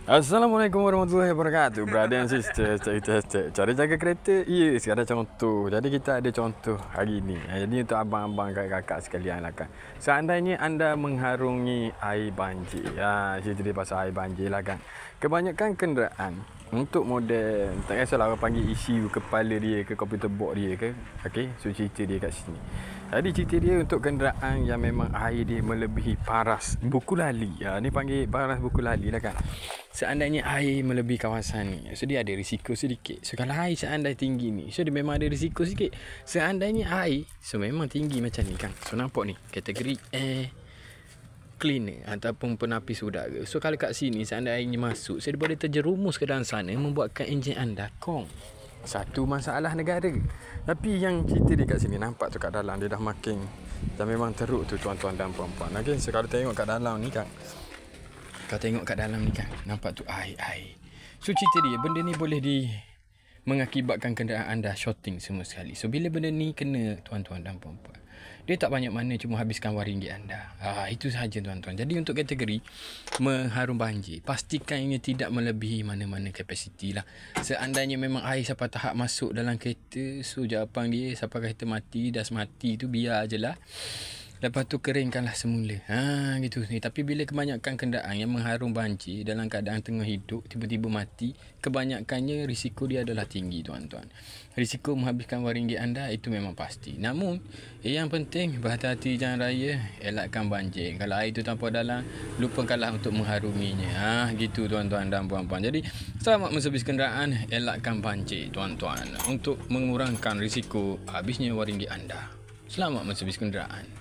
Assalamualaikum warahmatullahi wabarakatuh. Brother and sister, cara jaga kereta, ya, sekarang contoh. Jadi kita ada contoh hari ini. Jadi untuk abang-abang, kakak-kakak sekalian lah kan. Seandainya anda mengharungi air banjir, cerita dia pasal air banjir lah kan. Kebanyakan kenderaan untuk model, tak kisahlah orang panggil issue kepala dia ke, komputer board dia ke. Okey, so cerita dia kat sini. Jadi cerita dia untuk kenderaan yang memang air dia melebihi paras buku lali. Ni panggil paras buku lali lah kan. Seandainya air melebihi kawasan ni, so dia ada risiko sedikit. So kalau air seandainya tinggi ni, so dia memang ada risiko sikit. Seandainya air, so memang tinggi macam ni kan. So nampak ni, kategori air cleaner ataupun penapis udara. So kalau kat sini seandainya airnya masuk, so dia boleh terjerumus ke dalam sana, membuatkan enjin anda kong. Satu masalah negara. Tapi yang cerita dia kat sini, nampak tu kat dalam dia dah makin, dah memang teruk tu tuan-tuan dan puan-puan. Okay, so kalau tengok kat dalam ni kan, kau tengok kat dalam ni kan, nampak tu air. So cerita dia, benda ni boleh mengakibatkan kenderaan anda shorting semua sekali. So bila benda ni kena tuan-tuan dan puan-puan, dia tak banyak mana, cuma habiskan RM1 anda. Itu sahaja tuan-tuan. Jadi untuk kategori mengharum banjir, pastikan ia tidak melebihi mana-mana kapasiti lah. Seandainya memang air sampai tahap masuk dalam kereta, so jawapan dia sampai kereta mati, dah mati tu biar je lah. Lepas tu keringkanlah semula. Gitu ni. Tapi bila kebanyakan kenderaan yang mengharum banjir dalam keadaan tengah hidup tiba-tiba mati, kebanyakannya risiko dia adalah tinggi tuan-tuan. Risiko menghabiskan RM1 anda itu memang pasti. Namun yang penting berhati-hati jalan raya, elakkan banjir. Kalau air itu tanpa dalam, lupakanlah untuk mengharuminya. Gitu tuan-tuan dan puan-puan. Jadi selamat menservis kenderaan, elakkan banjir tuan-tuan untuk mengurangkan risiko habisnya RM1 anda. Selamat menservis kenderaan.